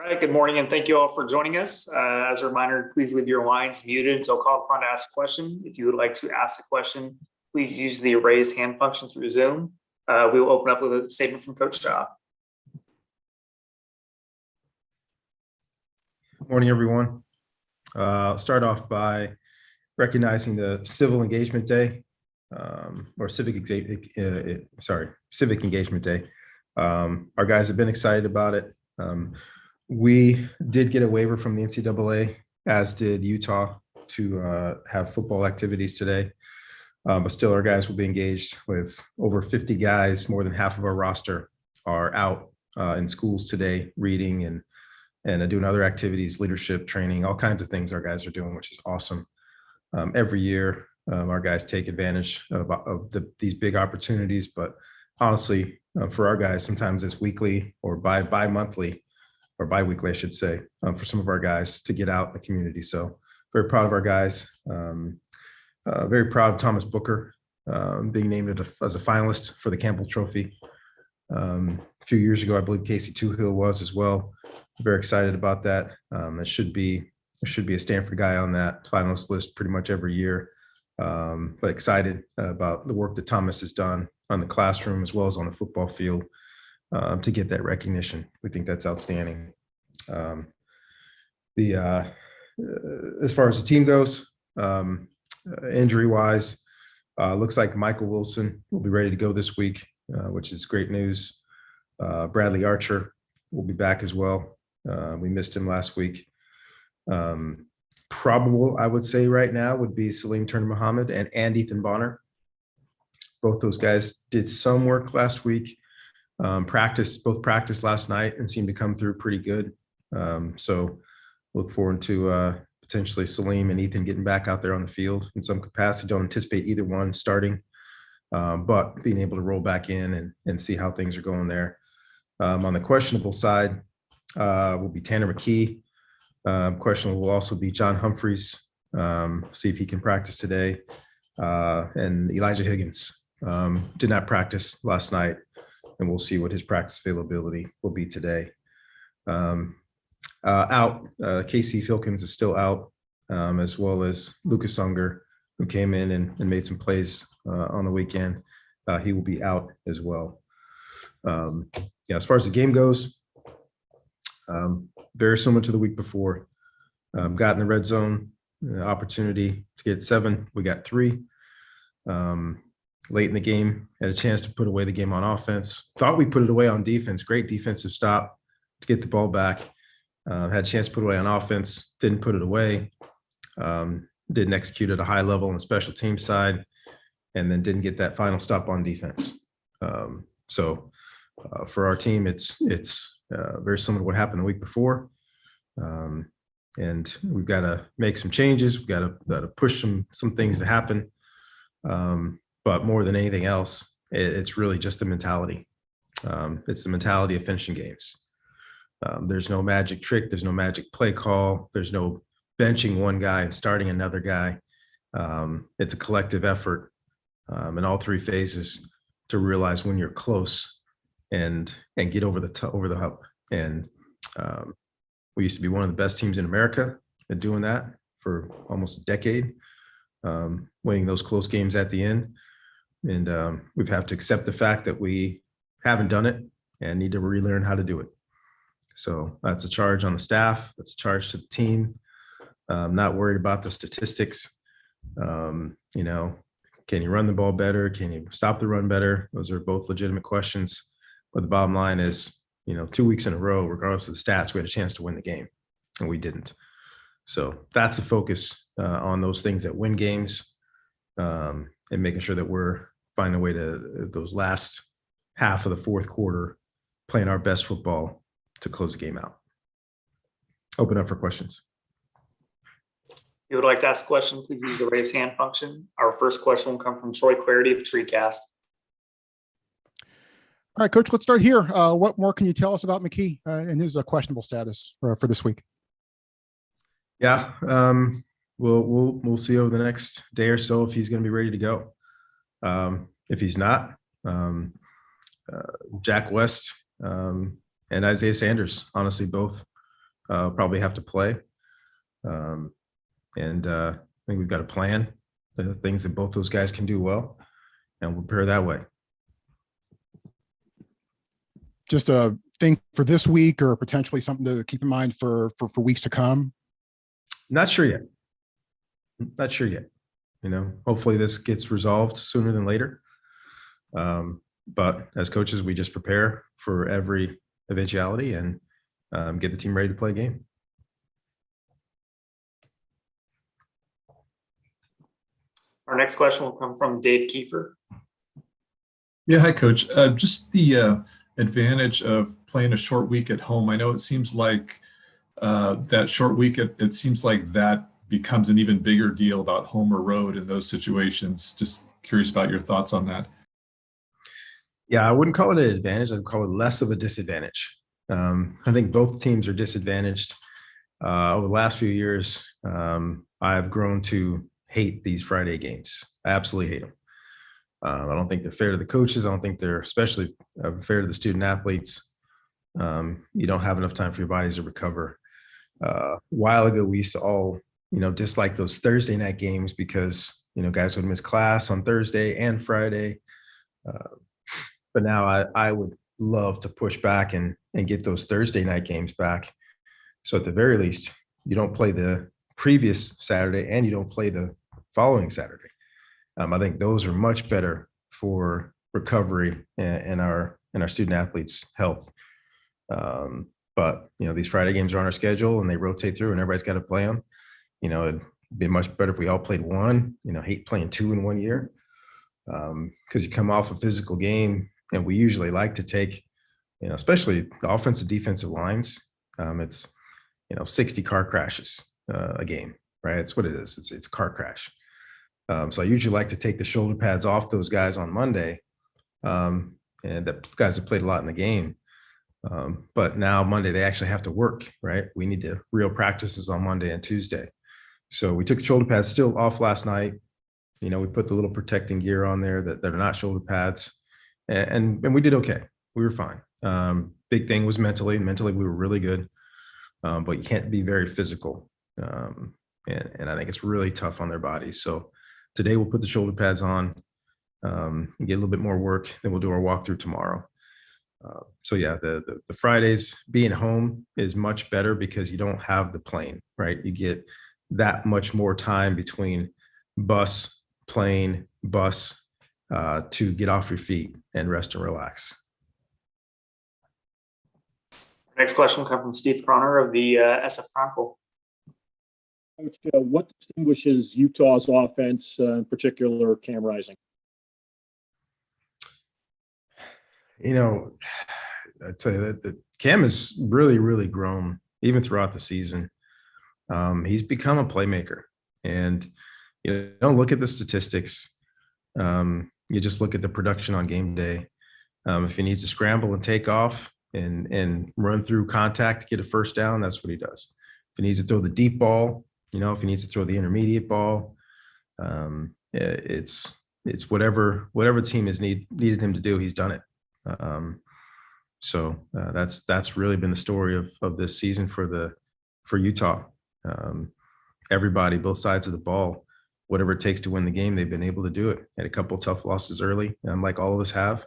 All right, good morning, and thank you all for joining us. As a reminder, please leave your lines muted until called upon to ask a question. If you would like to ask a question, please use the raise hand function through Zoom. We will open up with a statement from Coach Shaw. Good morning, everyone. I'll start off by recognizing the Civil Engagement Day, or Civic Engagement Day. Our guys have been excited about it. We did get a waiver from the NCAA, as did Utah, to have football activities today. But still, our guys will be engaged with over 50 guys. More than half of our roster are out in schools today, reading and doing other activities, leadership training, all kinds of things our guys are doing, which is awesome. Every year, our guys take advantage of these big opportunities. But honestly, for our guys, sometimes it's weekly or bi-monthly, or bi-weekly, I should say, for some of our guys to get out in the community. So very proud of our guys. Very proud of Thomas Booker being named as a finalist for the Campbell Trophy. A few years ago, I believe Casey Toohill was as well. Very excited about that. There should be a Stanford guy on that finalist list pretty much every year. But excited about the work that Thomas has done on the classroom as well as on the football field to get that recognition. We think that's outstanding. As far as the team goes, injury-wise, looks like Michael Wilson will be ready to go this week, which is great news. Bradley Archer will be back as well. We missed him last week. Probable, I would say right now, would be Salim Turner Muhammad and Ethan Bonner. Both those guys did some work last week. Both practiced last night and seemed to come through pretty good. So look forward to potentially Salim and Ethan getting back out there on the field in some capacity. Don't anticipate either one starting, but being able to roll back in and see how things are going there. On the questionable side will be Tanner McKee. Questionable will also be John Humphreys. See if he can practice today. And Elijah Higgins did not practice last night, and we'll see what his practice availability will be today. Out, Casey Filkins is still out, as well as Lucas Unger, who came in and made some plays on the weekend. He will be out as well. As far as the game goes, very similar to the week before. Got in the red zone, opportunity to get 7. We got 3. Late in the game, had a chance to put away the game on offense. Thought we put it away on defense. Great defensive stop to get the ball back. Had a chance to put it away on offense. Didn't put it away. Didn't execute at a high level on the special team side, and then didn't get that final stop on defense. So for our team, it's very similar to what happened the week before. And we've got to make some changes. We've got to push some things to happen. But more than anything else, it's really just the mentality. It's the mentality of finishing games. There's no magic trick. There's no magic play call. There's no benching one guy and starting another guy. It's a collective effort in all 3 phases to realize when you're close and get over the hump. And we used to be one of the best teams in America at doing that for almost a decade, winning those close games at the end. And we've had to accept the fact that we haven't done it and need to relearn how to do it. So that's a charge on the staff. That's a charge to the team. Not worried about the statistics. Can you run the ball better? Can you stop the run better? Those are both legitimate questions. But the bottom line is, 2 weeks in a row, regardless of the stats, we had a chance to win the game, and we didn't. So that's the focus on those things that win games, and making sure that we're finding a way to those last half of the fourth quarter, playing our best football to close the game out. Open up for questions. If you would like to ask a question, please use the raise hand function. Our first question will come from Troy Clarity of TreeCast. All right, Coach, let's start here. What more can you tell us about McKee and his questionable status for this week? Yeah, we'll see over the next day or so if he's going to be ready to go. If he's not, Jack West and Isaiah Sanders, honestly, both probably have to play. And I think we've got a plan, the things that both those guys can do well, and we'll prepare that way. Just a thing for this week, or potentially something to keep in mind for weeks to come? Not sure yet. Not sure yet. Hopefully this gets resolved sooner than later. But as coaches, we just prepare for every eventuality and get the team ready to play a game. Our next question will come from Dave Kiefer. Yeah, hi, Coach. Just the advantage of playing a short week at home. I know it seems like that short week, it seems like that becomes an even bigger deal about home or road in those situations. Just curious about your thoughts on that. Yeah, I wouldn't call it an advantage. I'd call it less of a disadvantage. I think both teams are disadvantaged. Over the last few years, I've grown to hate these Friday games. I absolutely hate them. I don't think they're fair to the coaches. I don't think they're especially fair to the student athletes. You don't have enough time for your bodies to recover. A while ago, we used to all, dislike those Thursday night games because, guys would miss class on Thursday and Friday. But now I would love to push back and get those Thursday night games back. So at the very least, you don't play the previous Saturday and you don't play the following Saturday. I think those are much better for recovery and our student athletes' health. But these Friday games are on our schedule and they rotate through and everybody's got to play them. It'd be much better if we all played one. Hate playing two in 1 year because you come off a physical game. And we usually like to take, especially the offensive defensive lines. It's 60 car crashes a game, right? It's what it is. It's a car crash. So I usually like to take the shoulder pads off those guys on Monday, and the guys have played a lot in the game. But now Monday they actually have to work, right? We need to real practices on Monday and Tuesday. So we took the shoulder pads still off last night. We put the little protecting gear on there that are not shoulder pads. And we did okay. We were fine. Big thing was mentally. Mentally, we were really good, but you can't be very physical. And I think it's really tough on their bodies. So today we'll put the shoulder pads on, and get a little bit more work. Then we'll do our walkthrough tomorrow. So yeah, the Fridays being home is much better because you don't have the plane, right? You get that much more time between bus, plane, bus, to get off your feet and rest and relax. Next question will come from Steve Croner of the SF Chronicle. Coach, what distinguishes Utah's offense, in particular Cam Rising? I'd say that Cam has really, really grown even throughout the season. He's become a playmaker, and don't look at the statistics. You just look at the production on game day. If he needs to scramble and take off and run through contact to get a first down, that's what he does. If he needs to throw the deep ball, if he needs to throw the intermediate ball, it's whatever the team has needed him to do, he's done it. So that's really been the story of this season for Utah. Everybody, both sides of the ball, whatever it takes to win the game, they've been able to do it. Had a couple of tough losses early, like all of us have,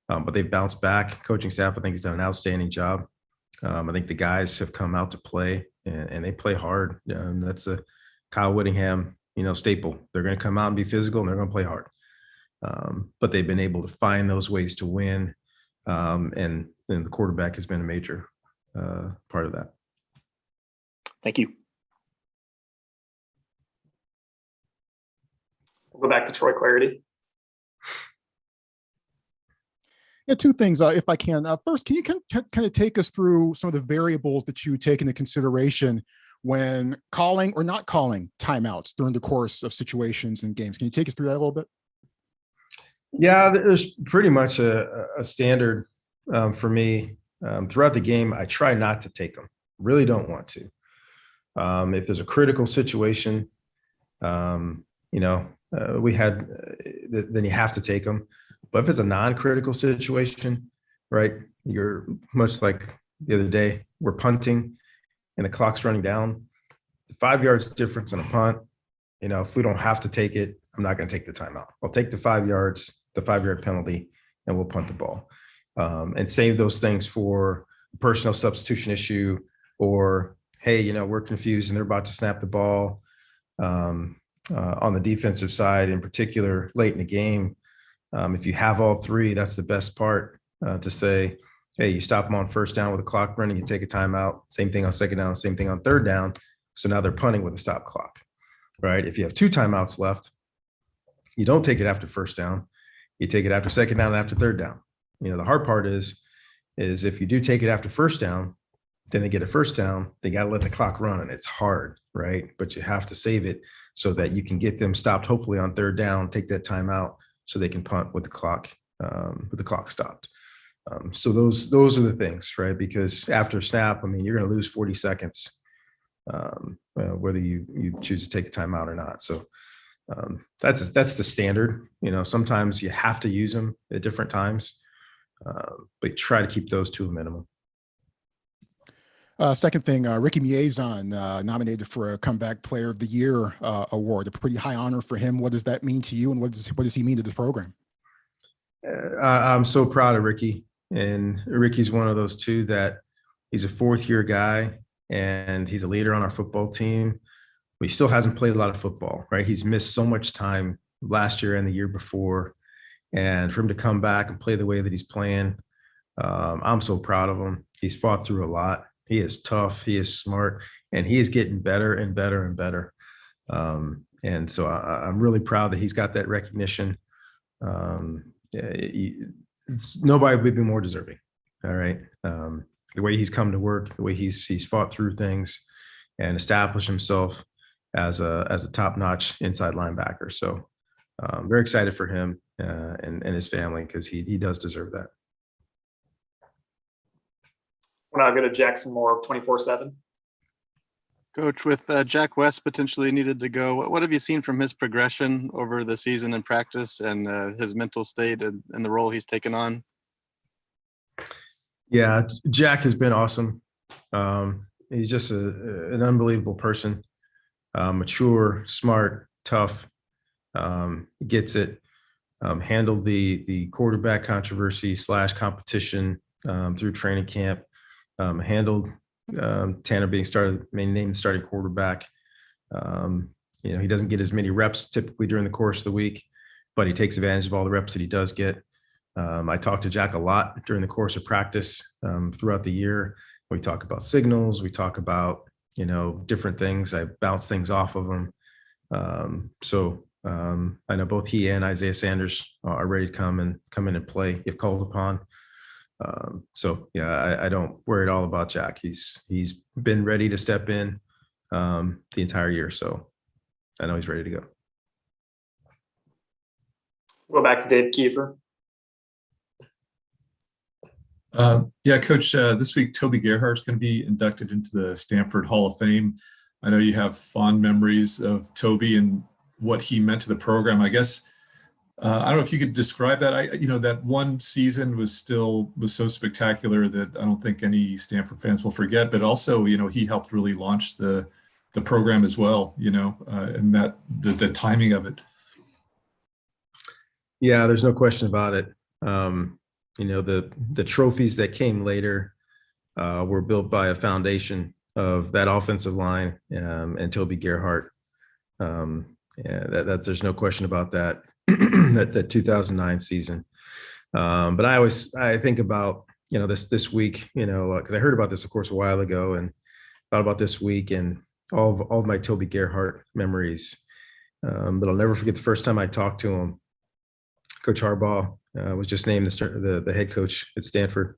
but they've bounced back. Coaching staff, I think, has done an outstanding job. I think the guys have come out to play, and they play hard. That's a Kyle Whittingham, staple. They're going to come out and be physical, and they're going to play hard. But they've been able to find those ways to win, and the quarterback has been a major part of that. Thank you. We'll go back to Troy Clarity. Yeah, two things, if I can. First, can you kind of take us through some of the variables that you take into consideration when calling or not calling timeouts during the course of situations and games? Can you take us through that a little bit? Yeah, there's pretty much a standard for me. Throughout the game, I try not to take them. Really don't want to. If there's a critical situation, we had, then you have to take them. But if it's a non-critical situation, right, you're much like the other day, we're punting and the clock's running down, the 5 yards difference in a punt, if we don't have to take it, I'm not going to take the timeout. I'll take the 5 yards, the 5-yard penalty, and we'll punt the ball, and save those things for a personnel substitution issue, or, hey, we're confused and they're about to snap the ball. On the defensive side, in particular, late in the game, if you have all three, that's the best part, to say, hey, you stop them on first down with the clock running, you take a timeout, same thing on second down, same thing on third down. So now they're punting with a stop clock, right? If you have 2 timeouts left, you don't take it after first down, you take it after second down and after third down. The hard part is if you do take it after first down, then they get a first down, they got to let the clock run, and it's hard, right? But you have to save it so that you can get them stopped, hopefully on third down, take that timeout so they can punt with the clock stopped. So those are the things, right? Because after snap, you're going to lose 40 seconds, whether you choose to take a timeout or not. So that's the standard. Sometimes you have to use them at different times, but try to keep those to a minimum. Second thing, Ricky Miezon nominated for a Comeback Player of the Year award, a pretty high honor for him. What does that mean to you, and what does he mean to the program? I'm so proud of Ricky, and Ricky's one of those two that he's a 4th-year guy, and he's a leader on our football team. But he still hasn't played a lot of football, right? He's missed so much time last year and the year before, and for him to come back and play the way that he's playing, I'm so proud of him. He's fought through a lot. He is tough, he is smart, and he is getting better and better and better. And so I'm really proud that he's got that recognition. Nobody would be more deserving. All right. The way he's come to work, the way he's fought through things and established himself as a top-notch inside linebacker. So I'm very excited for him and his family, because he does deserve that. We'll now go to Jackson Moore, 24/7. Coach, with Jack West potentially needed to go, what have you seen from his progression over the season in practice, and his mental state and the role he's taken on? Yeah, Jack has been awesome. He's just an unbelievable person, mature, smart, tough, gets it, handled the quarterback controversy / competition through training camp, handled Tanner being named the starting quarterback. He doesn't get as many reps typically during the course of the week, but he takes advantage of all the reps that he does get. I talk to Jack a lot during the course of practice throughout the year. We talk about signals, we talk about, different things. I bounce things off of him. I know both he and Isaiah Sanders are ready to come in and play if called upon. I don't worry at all about Jack. He's been ready to step in the entire year. So I know he's ready to go. We'll go back to Dave Kiefer. Coach, this week, Toby Gerhart is going to be inducted into the Stanford Hall of Fame. I know you have fond memories of Toby and what he meant to the program. I guess, I don't know if you could describe that. That one season was so spectacular that I don't think any Stanford fans will forget, but also, he helped really launch the program as well, and that the timing of it. Yeah, there's no question about it. The trophies that came later were built by a foundation of that offensive line and Toby Gerhart. There's no question about that. that 2009 season. But I think about this week, because I heard about this, of course, a while ago, and thought about this week and all of my Toby Gerhart memories. But I'll never forget the first time I talked to him. Coach Harbaugh was just named the head coach at Stanford.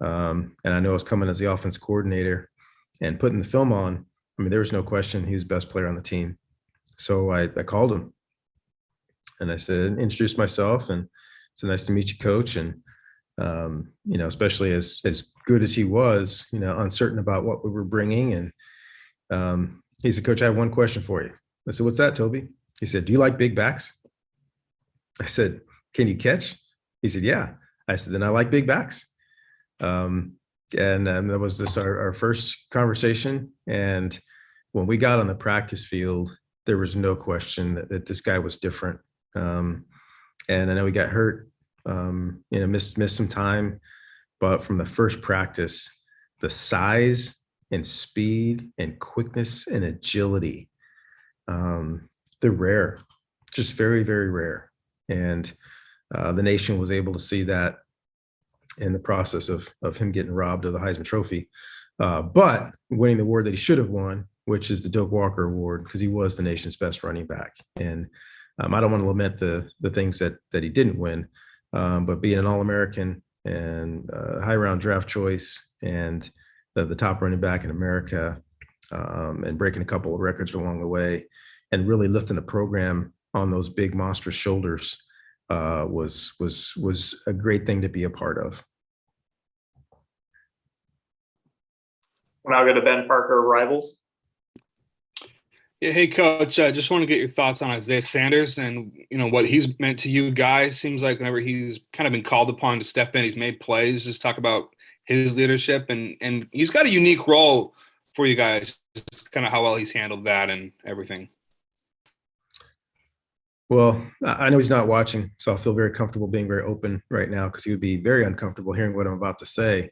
And I know I was coming as the offense coordinator and putting the film on. There was no question he was the best player on the team. So I called him and I said, introduced myself, and so nice to meet you, coach. And, especially as good as he was, uncertain about what we were bringing. And he said, Coach, I have one question for you. I said, what's that, Toby? He said, do you like big backs? I said, can you catch? He said, yeah. I said, then I like big backs. And that was our first conversation. And when we got on the practice field, there was no question that this guy was different. And I know he got hurt, missed some time, but from the first practice, the size and speed and quickness and agility, they're rare, just very, very rare. And the nation was able to see that in the process of him getting robbed of the Heisman Trophy, but winning the award that he should have won, which is the Doak Walker Award, because he was the nation's best running back. And I don't want to lament the things that he didn't win, but being an All-American and high round draft choice and the top running back in America, and breaking a couple of records along the way, and really lifting the program on those big monstrous shoulders was a great thing to be a part of. We'll now go to Ben Parker, Rivals. Yeah, hey coach, I just want to get your thoughts on Isaiah Sanders and what he's meant to you guys. Seems like whenever he's kind of been called upon to step in, he's made plays. Just talk about his leadership and he's got a unique role for you guys. Just kind of how well he's handled that and everything. Well, I know he's not watching, so I feel very comfortable being very open right now, because he would be very uncomfortable hearing what I'm about to say.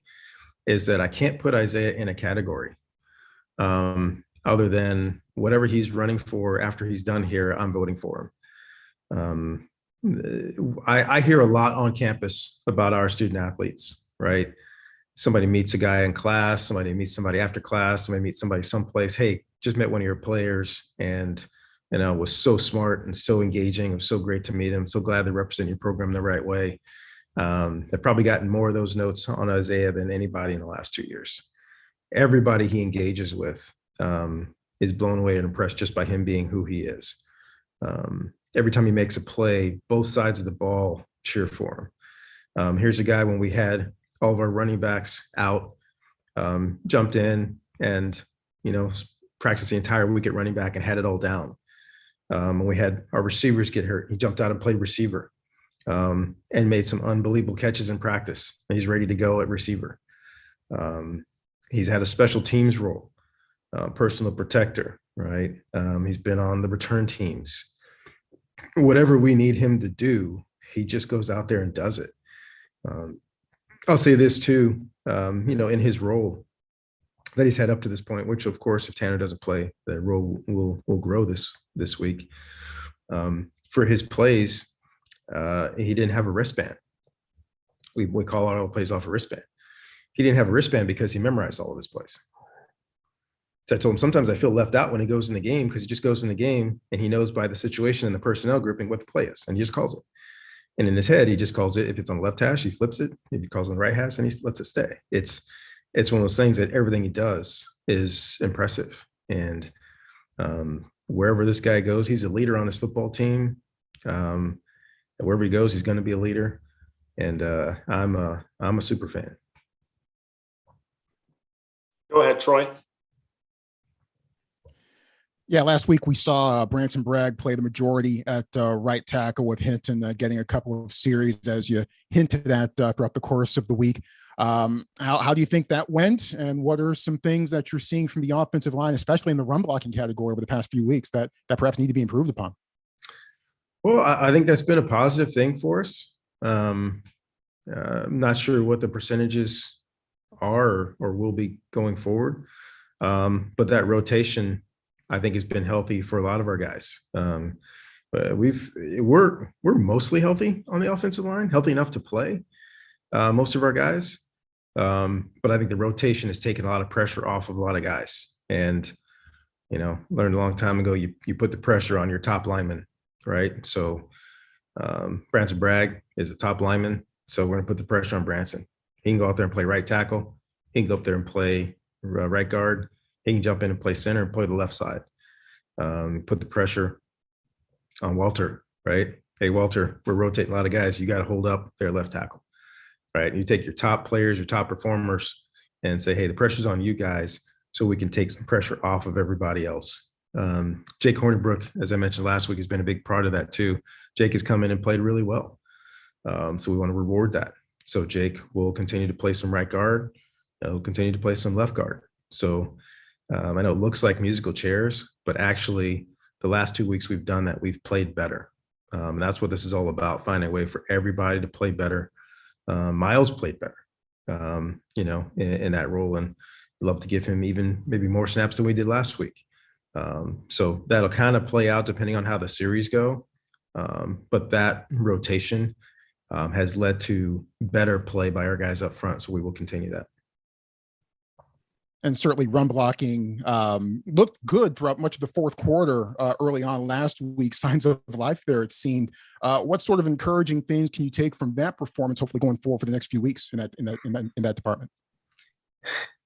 Is that I can't put Isaiah in a category other than whatever he's running for after he's done here, I'm voting for him. I hear a lot on campus about our student athletes, right? Somebody meets a guy in class, somebody meets somebody after class, somebody meets somebody someplace. Hey, just met one of your players and was so smart and so engaging. It was so great to meet him. So glad they represent your program the right way. I've probably gotten more of those notes on Isaiah than anybody in the last 2 years. Everybody he engages with is blown away and impressed just by him being who he is. Every time he makes a play, both sides of the ball cheer for him. Here's a guy, when we had all of our running backs out, jumped in and, practiced the entire week at running back and had it all down. When we had our receivers get hurt, he jumped out and played receiver. And made some unbelievable catches in practice. He's ready to go at receiver. He's had a special teams role, personal protector, right? He's been on the return teams. Whatever we need him to do, he just goes out there and does it. I'll say this too, in his role that he's had up to this point, which of course, if Tanner doesn't play, the role will grow this week. For his plays, he didn't have a wristband. We call all plays off a wristband. He didn't have a wristband because he memorized all of his plays. So I told him sometimes I feel left out when he goes in the game, because he just goes in the game and he knows by the situation and the personnel grouping what the play is, and he just calls it. And in his head, he just calls it. If it's on the left hash, he flips it. If he calls on the right hash, and he lets it stay. It's one of those things that everything he does is impressive. And wherever this guy goes, he's a leader on this football team. Wherever he goes, he's going to be a leader, and I'm a super fan. Go ahead, Troy. Yeah, last week we saw Branson Bragg play the majority at right tackle, with Hinton getting a couple of series, as you hinted at throughout the course of the week. How do you think that went, and what are some things that you're seeing from the offensive line, especially in the run blocking category over the past few weeks, that perhaps need to be improved upon? Well, I think that's been a positive thing for us. I'm not sure what the percentages are or will be going forward, but that rotation, I think, has been healthy for a lot of our guys. We're mostly healthy on the offensive line, healthy enough to play, most of our guys. But I think the rotation has taken a lot of pressure off of a lot of guys. And, learned a long time ago, you put the pressure on your top lineman, right? So Branson Bragg is a top lineman, so we're going to put the pressure on Branson. He can go out there and play right tackle. He can go up there and play right guard. He can jump in and play center and play the left side. Put the pressure on Walter, right? Hey, Walter, we're rotating a lot of guys. You got to hold up their left tackle, right? You take your top players, your top performers, and say, hey, the pressure's on you guys, so we can take some pressure off of everybody else. Jake Hornibrook, as I mentioned last week, has been a big part of that too. Jake has come in and played really well. So we want to reward that. So Jake will continue to play some right guard. he'll continue to play some left guard. So I know it looks like musical chairs, but actually the last 2 weeks we've done that, we've played better. That's what this is all about, finding a way for everybody to play better. Miles played better, in that role, and I'd love to give him even maybe more snaps than we did last week. So that'll kind of play out depending on how the series go. But that rotation has led to better play by our guys up front. So we will continue that. And certainly run blocking looked good throughout much of the fourth quarter early on last week. Signs of life there, it seemed. What sort of encouraging things can you take from that performance, hopefully going forward for the next few weeks in that department?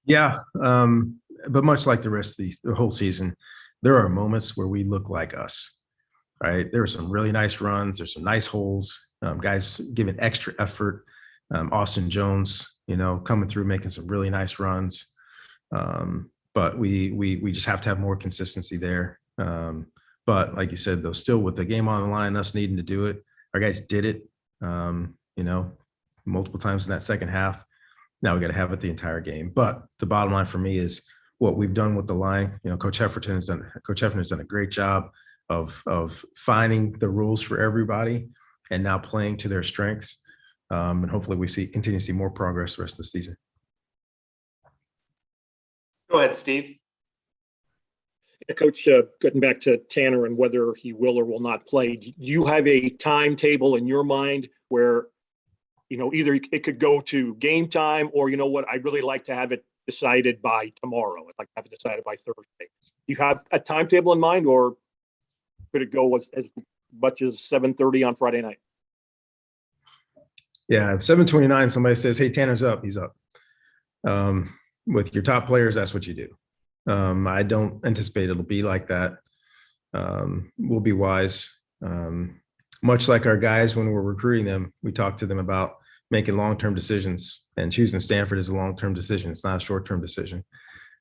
Yeah, but much like the rest of the whole season, there are moments where we look like us, right? There are some really nice runs. There's some nice holes. Guys giving extra effort. Austin Jones, coming through, making some really nice runs. But we just have to have more consistency there. But like you said, though, still with the game on the line, us needing to do it, our guys did it, multiple times in that second half. Now we got to have it the entire game. But the bottom line for me is what we've done with the line. Coach Heffernan has done a great job of finding the rules for everybody and now playing to their strengths. And hopefully we continue to see more progress the rest of the season. Go ahead, Steve. Coach, getting back to Tanner and whether he will or will not play, do you have a timetable in your mind where, either it could go to game time or, I'd really like to have it decided by tomorrow. I'd like to have it decided by Thursday. Do you have a timetable in mind, or could it go as much as 7:30 on Friday night? Yeah, if 7:29, somebody says, "Hey, Tanner's up," he's up. With your top players, that's what you do. I don't anticipate it'll be like that. We'll be wise. Much like our guys, when we're recruiting them, we talk to them about making long-term decisions, and choosing Stanford is a long-term decision. It's not a short-term decision.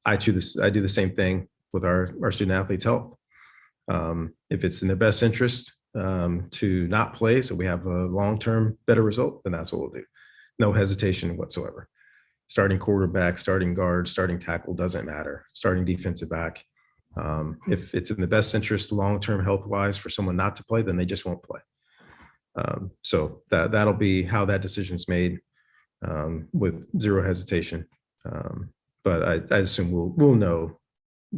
I do the same thing with our student athletes' health. If it's in their best interest to not play, so we have a long-term better result, then that's what we'll do. No hesitation whatsoever. Starting quarterback, starting guard, starting tackle, doesn't matter. Starting defensive back. If it's in the best interest long-term health-wise for someone not to play, then they just won't play. So that'll be how that decision's made, with zero hesitation. But I assume we'll know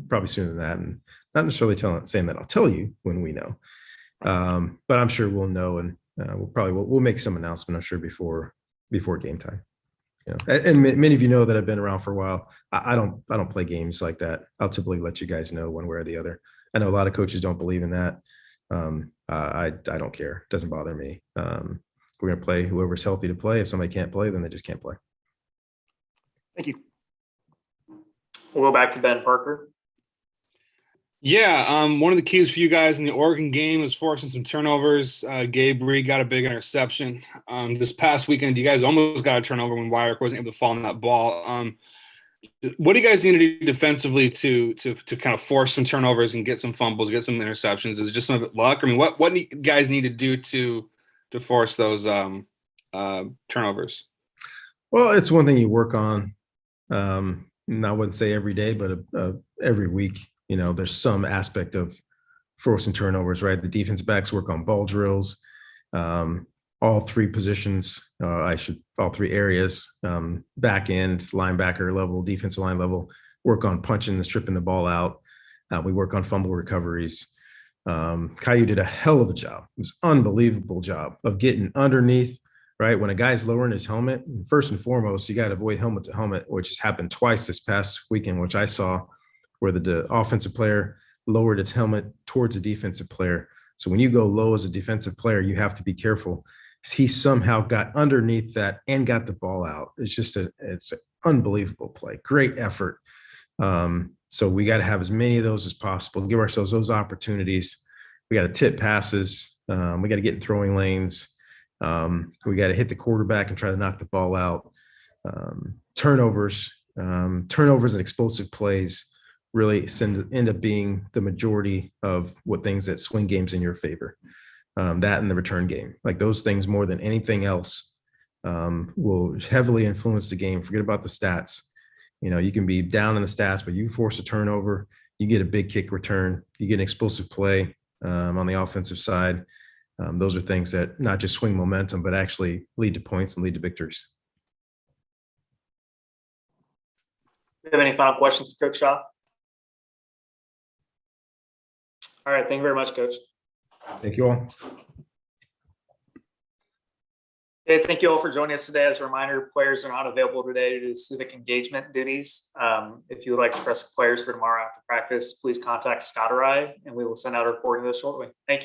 probably sooner than that, and not necessarily saying that I'll tell you when we know. But I'm sure we'll know, and we'll make some announcement, I'm sure, before game time. And many of you know that I've been around for a while. I don't play games like that. I'll typically let you guys know one way or the other. I know a lot of coaches don't believe in that. I don't care. It doesn't bother me. We're going to play whoever's healthy to play. If somebody can't play, then they just can't play. Thank you. We'll go back to Ben Parker. Yeah, one of the keys for you guys in the Oregon game was forcing some turnovers. Gabe Reed got a big interception. This past weekend, you guys almost got a turnover when Wyrick wasn't able to fall on that ball. What do you guys need to do defensively to kind of force some turnovers and get some fumbles, get some interceptions? Is it just some of it luck? I mean, what do you guys need to do to force those turnovers? Well, it's one thing you work on. I wouldn't say every day, but every week. There's some aspect of forcing turnovers, right? The defensive backs work on ball drills. All three positions, all three areas, back end, linebacker level, defensive line level, work on punching and stripping the ball out. We work on fumble recoveries. Caillou did a hell of a job. It was an unbelievable job of getting underneath, right? When a guy's lowering his helmet, first and foremost, you got to avoid helmet to helmet, which has happened twice this past weekend, which I saw, where the offensive player lowered its helmet towards a defensive player. So when you go low as a defensive player, you have to be careful. He somehow got underneath that and got the ball out. It's an unbelievable play. Great effort. So we got to have as many of those as possible, give ourselves those opportunities. We got to tip passes. We got to get in throwing lanes. We got to hit the quarterback and try to knock the ball out. Turnovers and explosive plays really end up being the majority of what things that swing games in your favor. That and the return game, like those things more than anything else, will heavily influence the game. Forget about the stats. You can be down in the stats, but you force a turnover, you get a big kick return, you get an explosive play on the offensive side. Those are things that not just swing momentum, but actually lead to points and lead to victories. Do you have any final questions for Coach Shaw? All right, thank you very much, Coach. Thank you all. Okay, thank you all for joining us today. As a reminder, players are not available today due to civic engagement duties. If you would like to press players for tomorrow after practice, please contact Scott or I, and we will send out a recording of this shortly. Thank you.